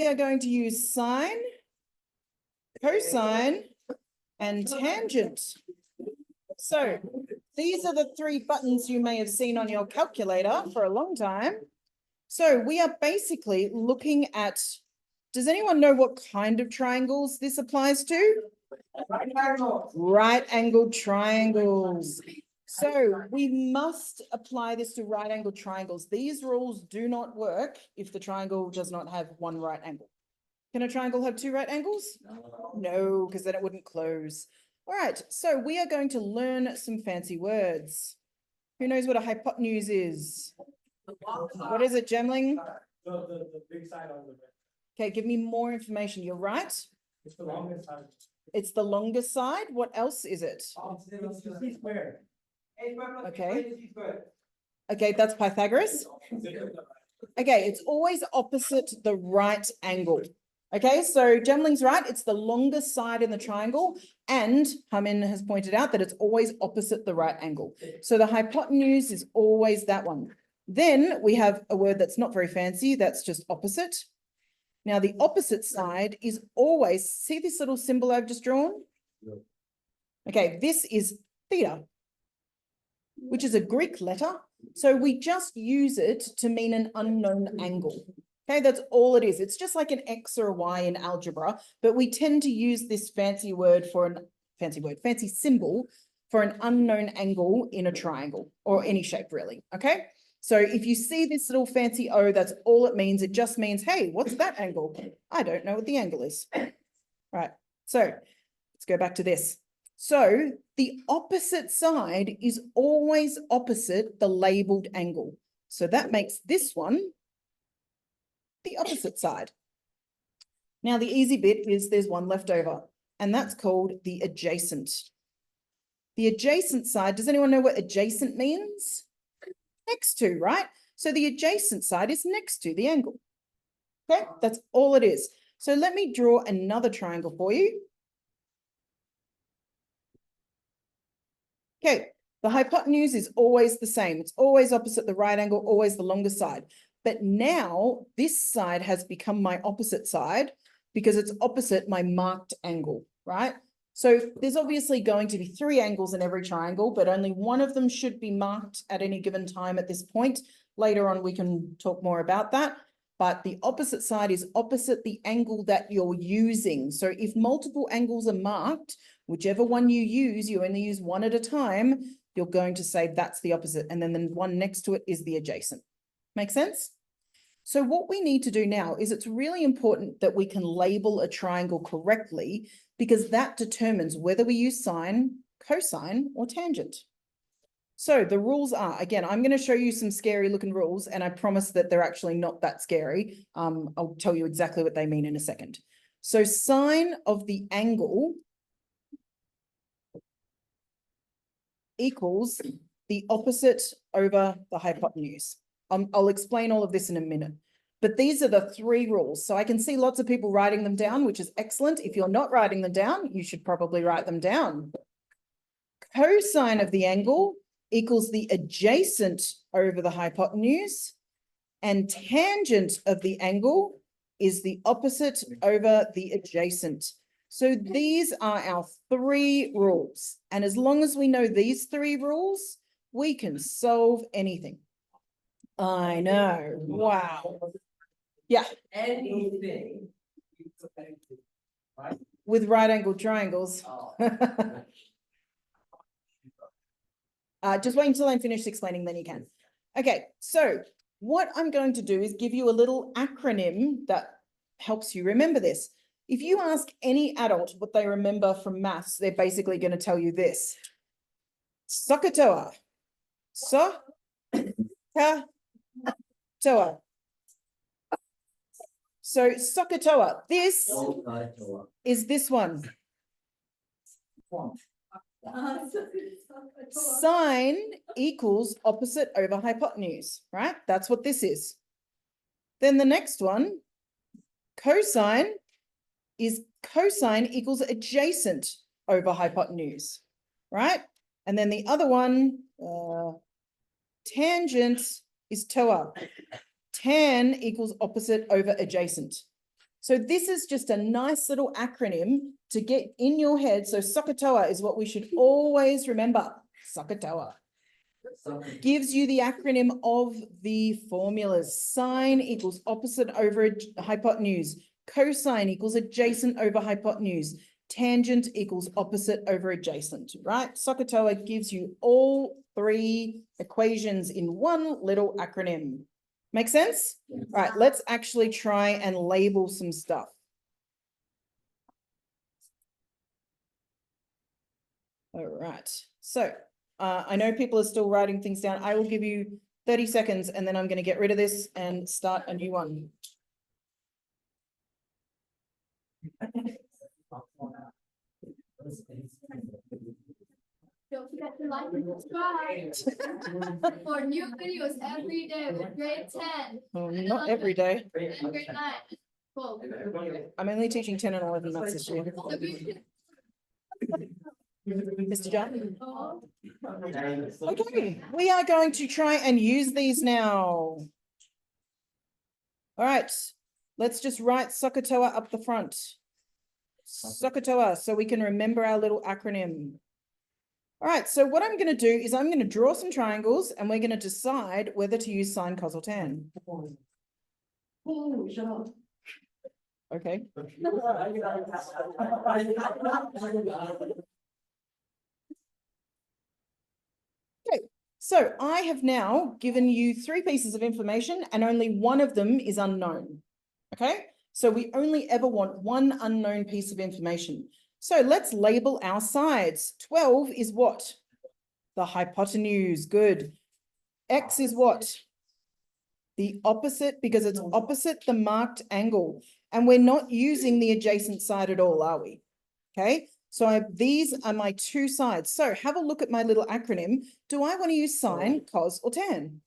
We are going to use sine, cosine, and tangent. So these are the three buttons you may have seen on your calculator for a long time. So we are basically looking at, does anyone know what kind of triangles this applies to? Right angled triangles. So we must apply this to right angled triangles. These rules do not work if the triangle does not have one right angle. Can a triangle have two right angles? No, because then it wouldn't close. All right, so we are going to learn some fancy words. Who knows what a hypotenuse is? What is it, Gemling? The big side of the bed. Okay, give me more information. You're right. It's the longest side. It's the longest side. What else is it? It's the C-square. Okay. Okay, that's Pythagoras. Okay, it's always opposite the right angle. Okay, so Gemling's right. It's the longest side in the triangle. And Hamin has pointed out that it's always opposite the right angle. So the hypotenuse is always that one. Then we have a word that's not very fancy. That's just opposite. Now the opposite side is always, see this little symbol I've just drawn? Okay, this is theta, which is a Greek letter. So we just use it to mean an unknown angle. Okay, that's all it is. It's just like an X or a Y in algebra, but we tend to use this fancy symbol for an unknown angle in a triangle or any shape really, okay? So if you see this little fancy O, that's all it means. It just means, hey, what's that angle? I don't know what the angle is. Right, so let's go back to this. So the opposite side is always opposite the labeled angle. So that makes this one the opposite side. Now the easy bit is there's one left over, and that's called the adjacent. The adjacent side, does anyone know what adjacent means? Next to, right? So the adjacent side is next to the angle. Okay, that's all it is. So let me draw another triangle for you. Okay, the hypotenuse is always the same. It's always opposite the right angle, always the longest side. But now this side has become my opposite side because it's opposite my marked angle, right? So there's obviously going to be three angles in every triangle, but only one of them should be marked at any given time at this point. Later on, we can talk more about that. But the opposite side is opposite the angle that you're using. So if multiple angles are marked, whichever one you use, you only use one at a time, you're going to say that's the opposite. And then the one next to it is the adjacent. Make sense? So what we need to do now is it's really important that we can label a triangle correctly because that determines whether we use sine, cosine, or tangent. So the rules are, again, I'm going to show you some scary looking rules, and I promise that they're actually not that scary. I'll tell you exactly what they mean in a second. So sine of the angle equals the opposite over the hypotenuse. I'll explain all of this in a minute, but these are the three rules. So I can see lots of people writing them down, which is excellent. If you're not writing them down, you should probably write them down. Cosine of the angle equals the adjacent over the hypotenuse, and tangent of the angle is the opposite over the adjacent. So these are our three rules. And as long as we know these three rules, we can solve anything. I know. Wow. Yeah. Anything. With right angled triangles. Just wait until I'm finished explaining, then you can. Okay, so what I'm going to do is give you a little acronym that helps you remember this. If you ask any adult what they remember from maths, they're basically going to tell you this. SOHCAHTOA. SOHCAHTOA. So SOHCAHTOA. This is this one. Sine equals opposite over hypotenuse, right? That's what this is. Then the next one, cosine, is cosine equals adjacent over hypotenuse, right? And then the other one, tangent is TOA. Tan equals opposite over adjacent. So this is just a nice little acronym to get in your head. So SOHCAHTOA is what we should always remember. SOHCAHTOA gives you the acronym of the formulas. Sine equals opposite over hypotenuse. Cosine equals adjacent over hypotenuse. Tangent equals opposite over adjacent, right? SOHCAHTOA gives you all three equations in one little acronym. Make sense? Yes. All right, let's actually try and label some stuff. All right, so I know people are still writing things down. I will give you 30 seconds and then I'm going to get rid of this and start a new one. Don't forget to like and subscribe for new videos every day with grade 10. Oh, not every day. And grade 9. Cool. I'm only teaching 10 and 11 maths this year. Mr. John? Okay, we are going to try and use these now. All right, let's just write SOHCAHTOA up the front. SOHCAHTOA, so we can remember our little acronym. All right, so what I'm going to do is I'm going to draw some triangles and we're going to decide whether to use sine, cos, or tan. Okay. Okay, so I have now given you three pieces of information and only one of them is unknown. Okay, so we only ever want one unknown piece of information. So let's label our sides. 12 is what? The hypotenuse. Good. X is what? The opposite, because it's opposite the marked angle. And we're not using the adjacent side at all, are we? Okay. So these are my two sides. So have a look at my little acronym. Do I want to use sine, cos, or tan?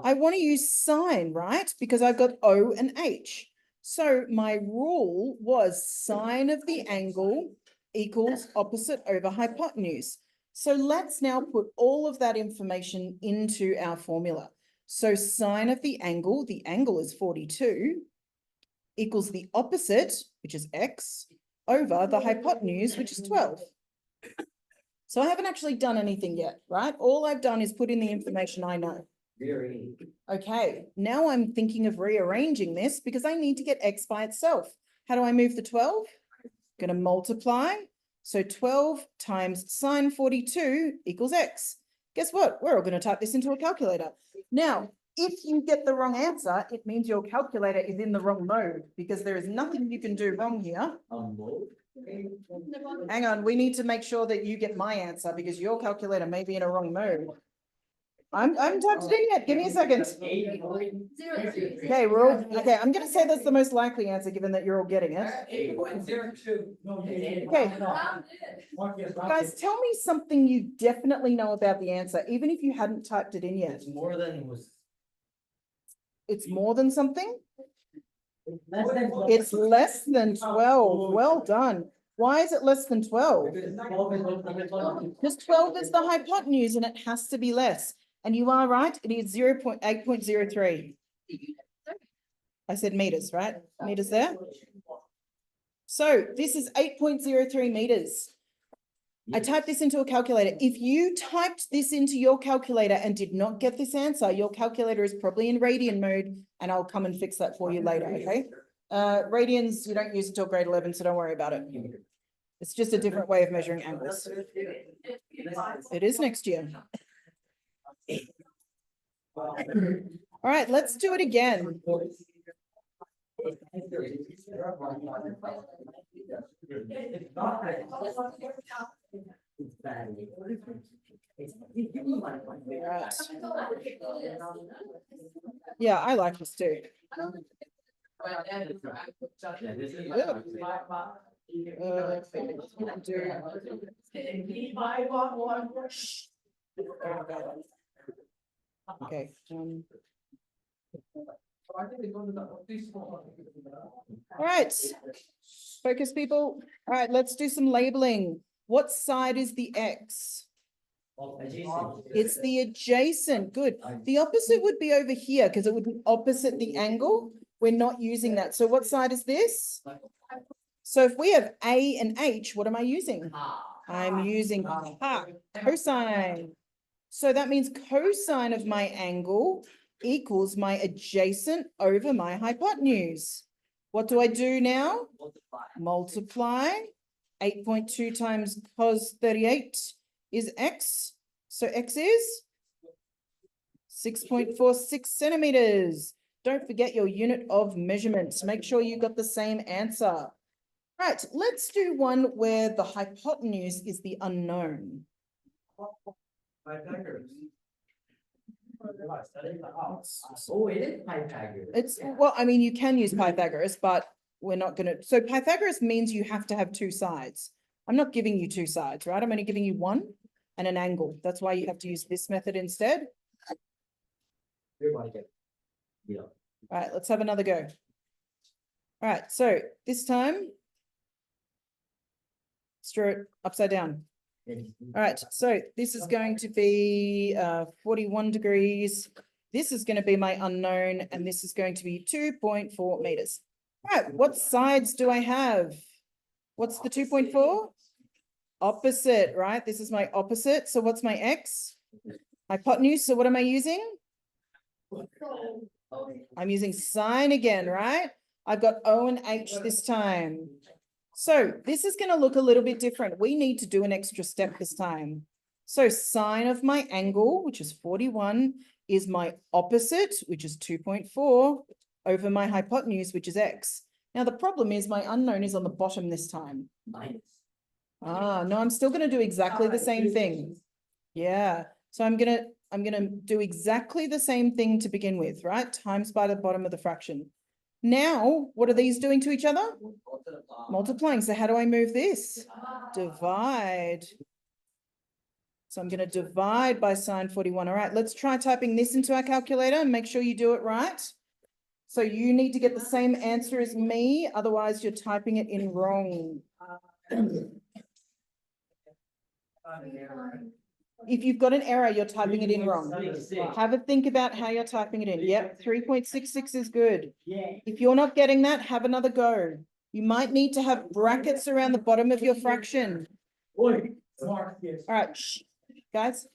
I want to use sine, right? Because I've got O and H. So my rule was sine of the angle equals opposite over hypotenuse. So let's now put all of that information into our formula. So sine of the angle is 42, equals the opposite, which is x, over the hypotenuse, which is 12. So I haven't actually done anything yet, right? All I've done is put in the information I know. Okay, now I'm thinking of rearranging this because I need to get x by itself. How do I move the 12? Going to multiply. So 12 times sine 42 equals x. Guess what? We're all going to type this into a calculator. Now, if you get the wrong answer, it means your calculator is in the wrong mode because there is nothing you can do wrong here. Hang on, we need to make sure that you get my answer because your calculator may be in a wrong mode. I haven't typed it in yet. Give me a second. Okay, we're all okay. I'm going to say that's the most likely answer given that you're all getting it. Okay. Guys, tell me something you definitely know about the answer, even if you hadn't typed it in yet. It's more than was. It's more than something? It's less than 12. Well done. Why is it less than 12? Because 12 is the hypotenuse and it has to be less. And you are right, it is 0.8.03. I said meters, right? Meters there. So this is 8.03 meters. I typed this into a calculator. If you typed this into your calculator and did not get this answer, your calculator is probably in radian mode and I'll come and fix that for you later, okay? Radians, you don't use until grade 11, so don't worry about it. It's just a different way of measuring angles. It is next year. All right, let's do it again. Right. Yeah, I like this too. Okay. All right, focus people. All right, let's do some labeling. What side is the X? It's the adjacent. Good. The opposite would be over here because it would be opposite the angle. We're not using that. So what side is this? So if we have A and H, what am I using? I'm using cosine. So that means cosine of my angle equals my adjacent over my hypotenuse. What do I do now? Multiply. 8.2 times cos 38 is x. So x is 6.46 centimeters. Don't forget your unit of measurements. Make sure you got the same answer. Right, let's do one where the hypotenuse is the unknown. Pythagoras. Oh, it is Pythagoras. It's, well, I mean, you can use Pythagoras, but we're not gonna, so Pythagoras means you have to have two sides. I'm not giving you two sides, right? I'm only giving you one and an angle. That's why you have to use this method instead. Yeah. All right, let's have another go. All right, so this time, let's draw it upside down. All right, so this is going to be 41 degrees. This is going to be my unknown, and this is going to be 2.4 meters. All right, what sides do I have? What's the 2.4? Opposite, right? This is my opposite. So what's my x? Hypotenuse. So what am I using? I'm using sine again, right? I've got O and H this time. So this is going to look a little bit different. We need to do an extra step this time. So sine of my angle, which is 41, is my opposite, which is 2.4, over my hypotenuse, which is x. Now the problem is my unknown is on the bottom this time. Minus. Ah, no, I'm still going to do exactly the same thing. Yeah. So I'm going to do exactly the same thing to begin with, right? Times by the bottom of the fraction. Now, what are these doing to each other? Multiplying. So how do I move this? Divide. So I'm going to divide by sine 41. All right, let's try typing this into our calculator and make sure you do it right. So you need to get the same answer as me, otherwise you're typing it in wrong. If you've got an error, you're typing it in wrong. Have a think about how you're typing it in. Yep, 3.66 is good. If you're not getting that, have another go. You might need to have brackets around the bottom of your fraction. All right, shh, guys,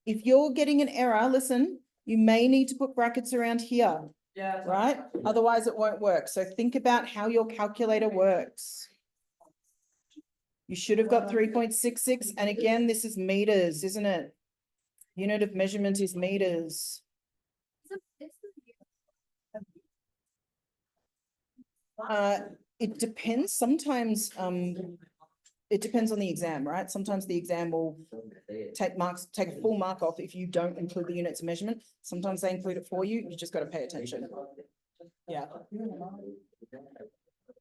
if you're getting an error, listen, you may need to put brackets around here, right? Otherwise it won't work. So think about how your calculator works. You should have got 3.66. And again, this is meters, isn't it? Unit of measurement is meters. It depends. Sometimes it depends on the exam, right? Sometimes the exam will take a full mark off if you don't include the units of measurement. Sometimes they include it for you. You just got to pay attention. Yeah.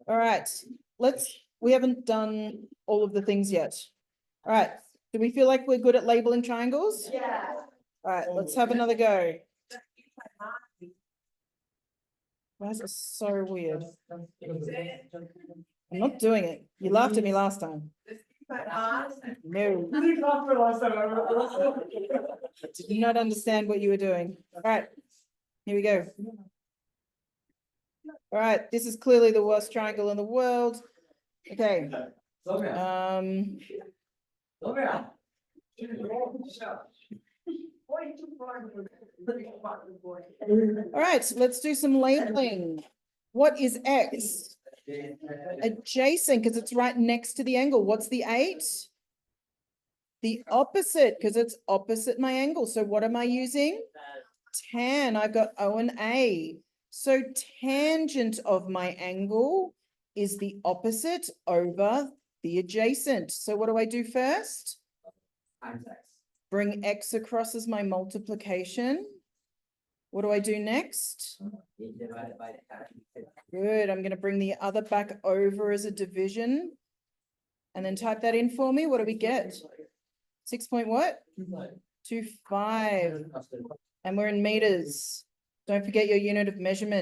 All right. We haven't done all of the things yet. All right. Do we feel like we're good at labeling triangles? Yeah. All right, let's have another go. Why is it so weird? I'm not doing it. You laughed at me last time. No. Did not understand what you were doing. All right, here we go. All right, this is clearly the worst triangle in the world. Okay. All right, let's do some labeling. What is X? Adjacent, because it's right next to the angle. What's the 8? The opposite, because it's opposite my angle. So what am I using? Tan. I've got O and A. So tangent of my angle is the opposite over the adjacent. So what do I do first? Bring X across as my multiplication. What do I do next? Good. I'm going to bring the other back over as a division. And then type that in for me. What do we get? 6 point what? 25. And we're in meters. Don't forget your unit of measurement.